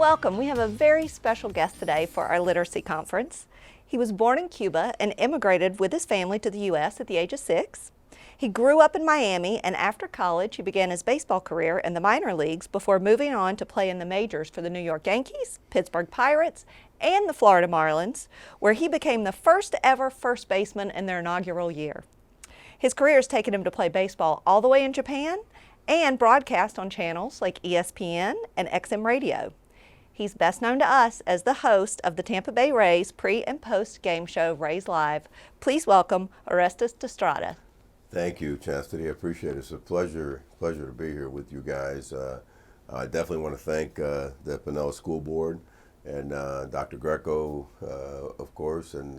Welcome. We have a very special guest today for our literacy conference. He was born in Cuba and immigrated with his family to the U.S. at the age of 6. He grew up in Miami, and after college he began his baseball career in the minor leagues before moving on to play in the majors for the New York Yankees, Pittsburgh Pirates, and the Florida Marlins, where he became the first ever first baseman in their inaugural year. His career has taken him to play baseball all the way in Japan and broadcast on channels like ESPN and XM Radio. He's best known to us as the host of the Tampa Bay Rays pre- and post-game show Rays Live. Please welcome Orestes Destrade. Thank you, Chastity. I appreciate it. It's a pleasure to be here with you guys. I definitely want to thank the Pinellas School Board and Dr. Greco, of course, and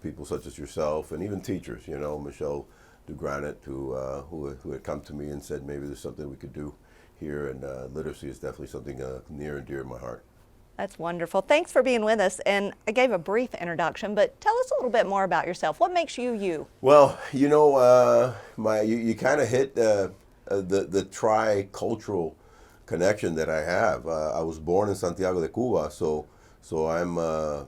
people such as yourself, and even teachers. You know, Michelle DuGranit, who had come to me and said maybe there's something we could do here, and literacy is definitely something near and dear to my heart. That's wonderful. Thanks for being with us. And I gave a brief introduction, but tell us a little bit more about yourself. What makes you you? Well, you know, you kind of hit the tri-cultural connection that I have. I was born in Santiago de Cuba, so I'm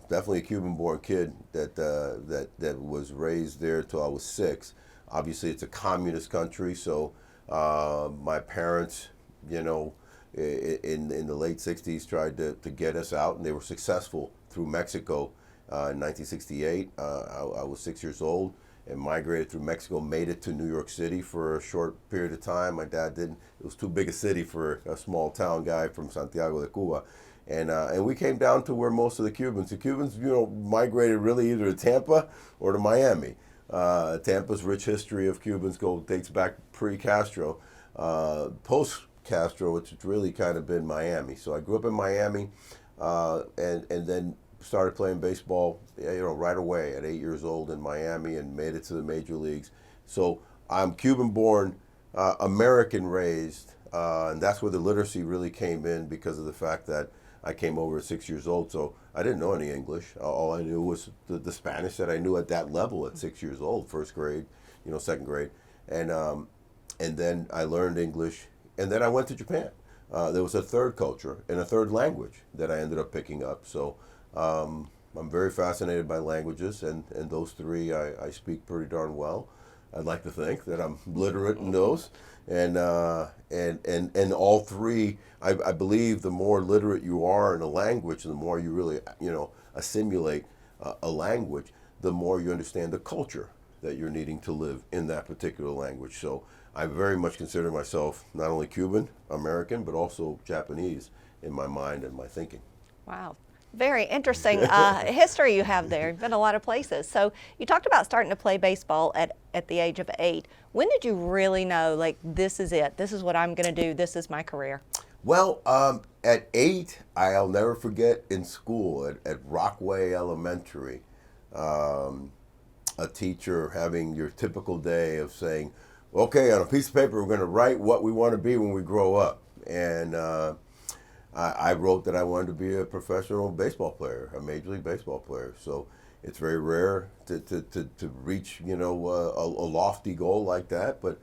definitely a Cuban-born kid that was raised there till I was 6. Obviously, it's a communist country, so my parents, you know, in the late 60s tried to get us out, and they were successful through Mexico in 1968. I was 6 years old and migrated through Mexico, made it to New York City for a short period of time. My dad didn't. It was too big a city for a small town guy from Santiago de Cuba. And we came down to where most of the Cubans, you know, migrated really either to Tampa or to Miami. Tampa's rich history of Cubans dates back pre-Castro. Post-Castro, it's really kind of been Miami. So I grew up in Miami, and then started playing baseball, you know, right away at 8 years old in Miami, and made it to the major leagues. So I'm Cuban-born, American-raised, and that's where the literacy really came in because of the fact that I came over at 6 years old. So I didn't know any English. All I knew was the Spanish that I knew at that level at 6 years old, first grade, you know, second grade, and then I learned English. And then I went to Japan. There was a third culture and a third language that I ended up picking up. So I'm very fascinated by languages, and those three I speak pretty darn well. I'd like to think that I'm literate in those. And all three, I believe the more literate you are in a language, the more you really, you know, assimilate a language, the more you understand the culture that you're needing to live in that particular language. So I very much consider myself not only Cuban, American, but also Japanese in my mind and my thinking. Wow. Very interesting history you have there. You've been a lot of places. So you talked about starting to play baseball at the age of 8. When did you really know, like, this is it? This is what I'm going to do. This is my career? Well, at 8, I'll never forget in school at Rockaway Elementary, a teacher having your typical day of saying, okay, on a piece of paper, we're going to write what we want to be when we grow up. And I wrote that I wanted to be a professional baseball player, a Major League Baseball player. So it's very rare to reach, you know, a lofty goal like that. But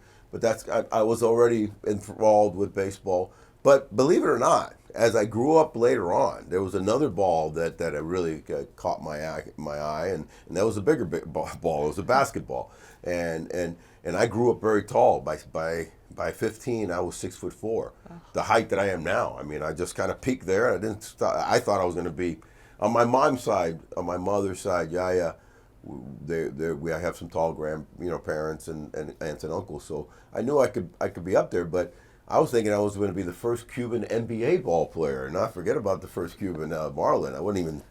I was already enthralled with baseball. But believe it or not, as I grew up later on, there was another ball that I really caught my eye, and that was a bigger ball. It was a basketball, and I grew up very tall. By 15, I was 6'4", Oh. the height that I am now. I mean, I just kind of peaked there. I didn't stop. I thought I was going to be on my mom's side, on my mother's side. Yeah. We have some tall parents and aunts and uncles, so I knew I could be up there, but I was thinking I was going to be the first Cuban NBA ball player, and not forget about the first Cuban Marlin. I wasn't even,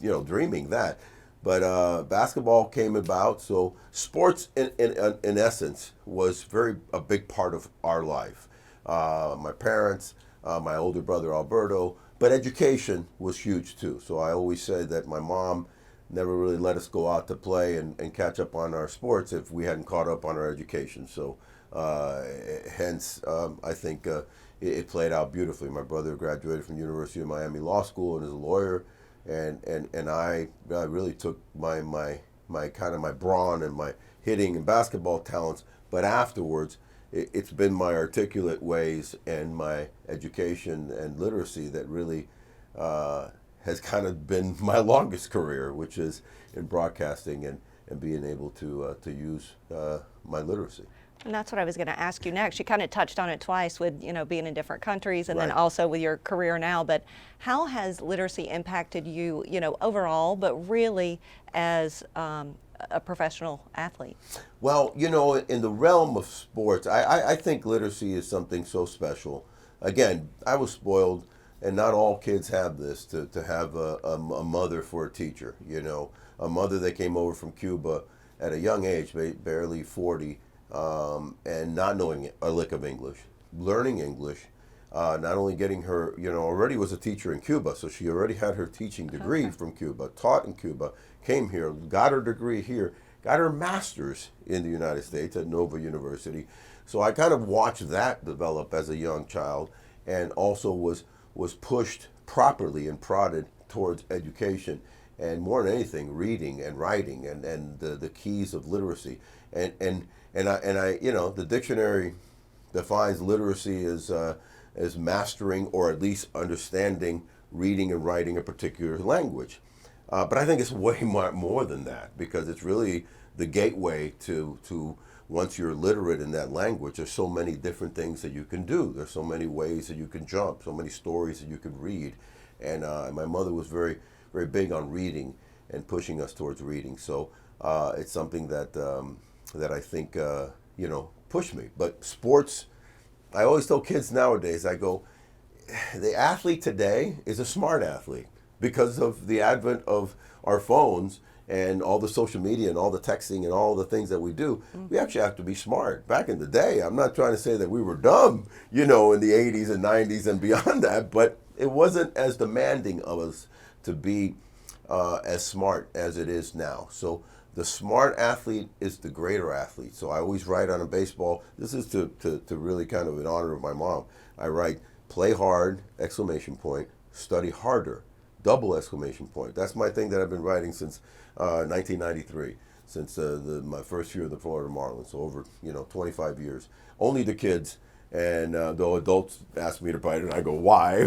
you know, dreaming that. But basketball came about, so sports in essence was a big part of our life. My parents, my older brother Alberto, but education was huge too. So I always said that my mom never really let us go out to play and catch up on our sports if we hadn't caught up on our education. So hence, I think it played out beautifully. My brother graduated from the University of Miami Law School and is a lawyer, and I really took my brawn and my hitting and basketball talents, but afterwards it's been my articulate ways and my education and literacy that really has kind of been my longest career, which is in broadcasting and being able to use my literacy. And that's what I was going to ask you next. You kind of touched on it twice with, being in different countries and then Right. also with your career now. But how has literacy impacted you, overall, but really as a professional athlete? Well, in the realm of sports, I think literacy is something so special. Again, I was spoiled, and not all kids have this, to have a mother for a teacher, a mother that came over from Cuba at a young age, barely 40, and not knowing a lick of English, learning English, not only getting her, already was a teacher in Cuba, so she already had her teaching degree Okay. from Cuba, taught in Cuba, came here, got her degree here, got her master's in the United States at Nova University. So I kind of watched that develop as a young child, and also was pushed properly and prodded towards education, and more than anything, reading and writing and the keys of literacy. And I the dictionary defines literacy as mastering or at least understanding reading and writing a particular language. But I think it's way more than that, because it's really the gateway to once you're literate in that language. There's so many different things that you can do. There's so many ways that you can jump, so many stories that you can read. And my mother was very, very big on reading and pushing us towards reading. So it's something that I think pushed me. But sports, I always tell kids nowadays, I go, the athlete today is a smart athlete because of the advent of our phones and all the social media and all the texting and all the things that we do. We actually have to be smart. Back in the day, I'm not trying to say that we were dumb, in the 80s and 90s and beyond that, but it wasn't as demanding of us to be as smart as it is now. So the smart athlete is the greater athlete. So I always write on a baseball, this is to really kind of in honor of my mom, I write, play hard, exclamation point, study harder, double exclamation point. That's my thing that I've been writing since 1993, since my first year in the Florida Marlins, so over 25 years. Only the kids, and though adults ask me to write it, I go, why?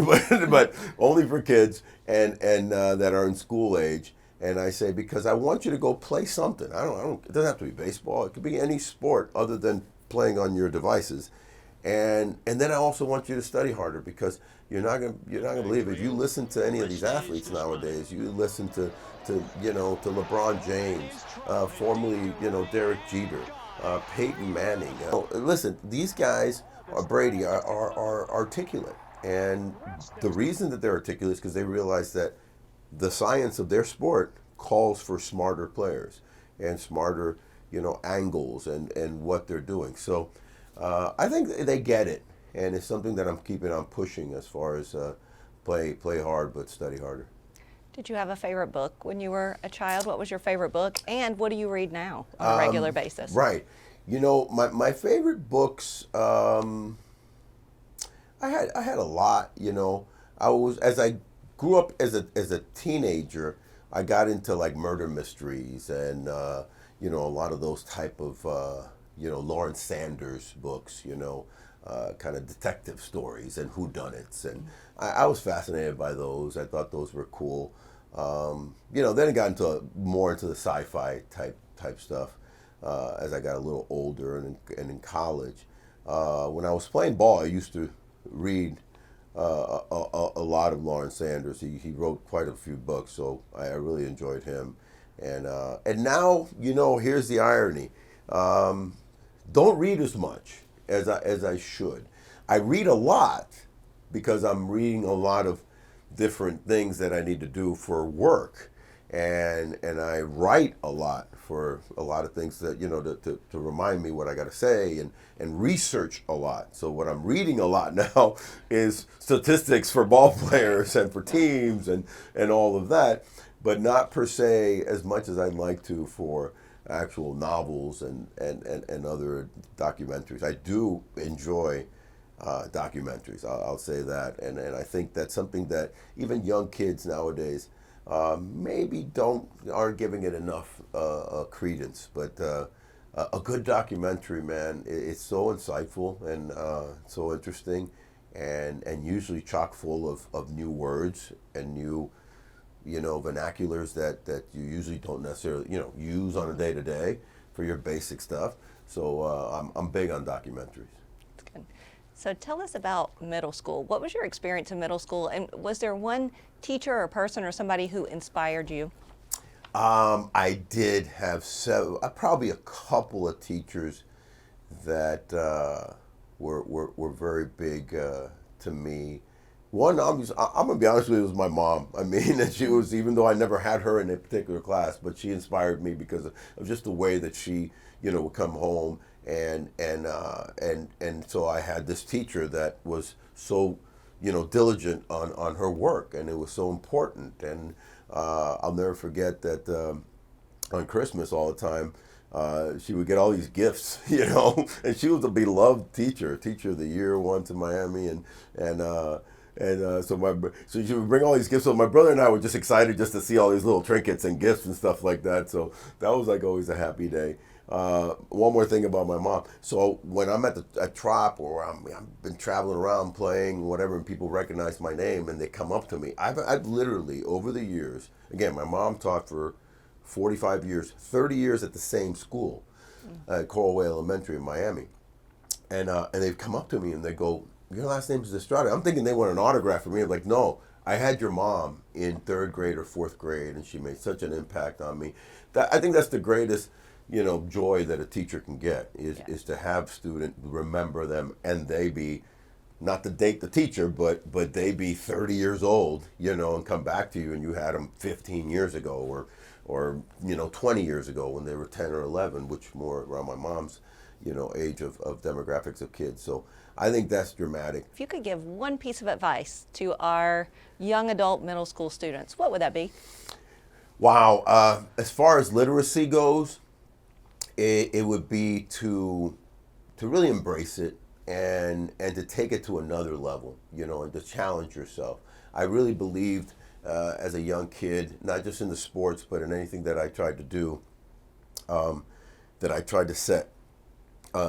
but only for kids and that are in school age. And I say, because I want you to go play something. I don't. It doesn't have to be baseball. It could be any sport other than playing on your devices. And then I also want you to study harder, because you're not gonna believe it. If you listen to any of these athletes nowadays, you listen to LeBron James, formerly Derek Jeter, Peyton Manning. Listen, these guys Brady are articulate, and the reason that they're articulate is because they realize that the science of their sport calls for smarter players and smarter angles and what they're doing. So I think they get it, and it's something that I'm keeping on pushing as far as play hard but study harder. Did you have a favorite book when you were a child? What was your favorite book, and what do you read now on a regular basis? Right. My favorite books, I had a lot. As I grew up as a teenager, I got into like murder mysteries and a lot of those type of Lawrence Sanders books, kind of detective stories and whodunnits, and I was fascinated by those. I thought those were cool. Then it got more into the sci-fi type stuff as I got a little older and in college. When I was playing ball, I used to read a lot of Lawrence Sanders. He wrote quite a few books, so I really enjoyed him. And now, here's the irony. Don't read as much as I should. I read a lot because I'm reading a lot of different things that I need to do for work, and I write a lot for a lot of things that to remind me what I got to say, and research a lot. So what I'm reading a lot now is statistics for ball players and for teams and all of that, but not per se as much as I'd like to for actual novels and other documentaries. I do enjoy documentaries, I'll say that, and I think that's something that even young kids nowadays maybe aren't giving it enough credence. But a good documentary, man, it's so insightful and so interesting, and usually chock full of new words and new, vernaculars that you usually don't necessarily, use on a day-to-day for your basic stuff. So I'm big on documentaries. That's good. So tell us about middle school. What was your experience in middle school, and was there one teacher or person or somebody who inspired you? I did have probably a couple of teachers that were very big to me. One, I'm gonna be honest with you, it was my mom. I mean, and she was, even though I never had her in a particular class, but she inspired me because of just the way that she, would come home and so I had this teacher that was so, diligent on her work, and it was so important. And I'll never forget that on Christmas all the time, she would get all these gifts, and she was a beloved teacher of the year once in Miami, so she would bring all these gifts. So my brother and I were just excited just to see all these little trinkets and gifts and stuff like that. So that was like always a happy day. One more thing about my mom. So when I'm at Trop, or I've been traveling around playing whatever, and people recognize my name and they come up to me, I've literally over the years, again, my mom taught for 45 years, 30 years at the same school, at Coral Way Elementary in Miami, and they've come up to me and they go, "Your last name is Destrade." I'm thinking they want an autograph from me. I'm like, "No, I had your mom in 3rd grade or 4th grade, and she made such an impact on me." I think that's the greatest, joy that a teacher can get is to have student remember them, and they be, not to date the teacher, but they be 30 years old, and come back to you, and you had them 15 years ago or 20 years ago when they were 10 or 11, which more around my mom's, age of demographics of kids. So I think that's dramatic. If you could give one piece of advice to our young adult middle school students, what would that be? Wow. As far as literacy goes, it would be to really embrace it and to take it to another level, and to challenge yourself. I really believed as a young kid, not just in the sports, but in anything that I tried to do, that I tried to set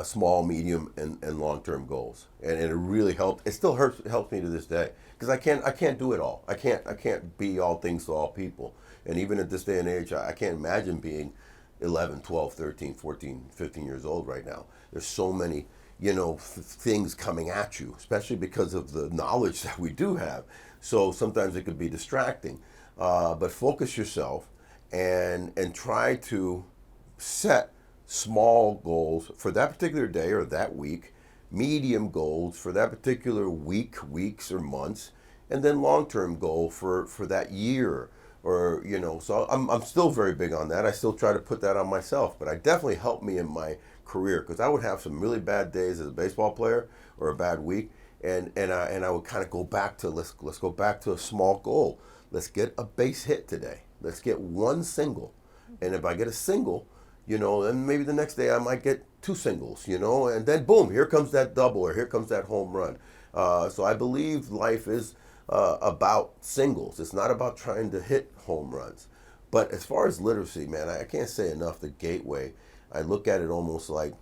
small, medium, and long-term goals, and it really helped. It still helps me to this day, because I can't do it all. I can't be all things to all people, and even at this day and age, I can't imagine being 11, 12, 13, 14, 15 years old right now. There's so many, things coming at you, especially because of the knowledge that we do have. So sometimes it could be distracting, but focus yourself and try to set small goals for that particular day or that week, medium goals for that particular week, weeks, or months, and then long-term goal for that year. Or, so I'm still very big on that. I still try to put that on myself, but it definitely helped me in my career, because I would have some really bad days as a baseball player or a bad week, and I would kind of go back to let's go back to a small goal. Let's get a base hit today. Let's get one single, and if I get a single, then maybe the next day I might get 2 singles, and then boom, here comes that double, or here comes that home run. So I believe life is about singles. It's not about trying to hit home runs. But as far as literacy, man, I can't say enough the gateway. I look at it almost like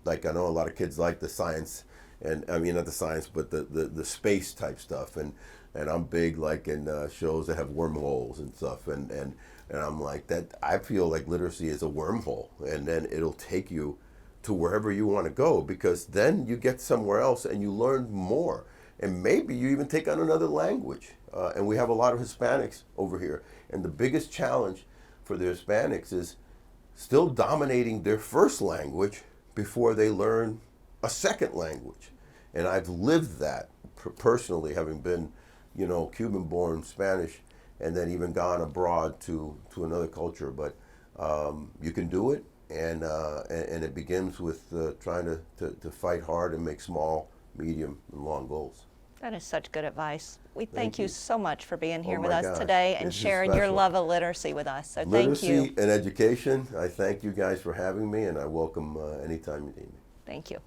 I know a lot of kids like the science, and I mean not the science, but the space type stuff, and I'm big like in shows that have wormholes and stuff, and I'm like that. I feel like literacy is a wormhole, and then it'll take you to wherever you want to go, because then you get somewhere else and you learn more. And maybe you even take on another language. And we have a lot of Hispanics over here. And the biggest challenge for the Hispanics is still dominating their first language before they learn a second language. And I've lived that personally, having been, Cuban-born Spanish, and then even gone abroad to another culture. But you can do it, and it begins with trying to fight hard and make small, medium, and long goals. That is such good advice. We thank you so much for being here with my us gosh. today and This is sharing your special. love of literacy with us. So Literacy thank you. and education, I thank you guys for having me, and I welcome anytime you need me. Thank you.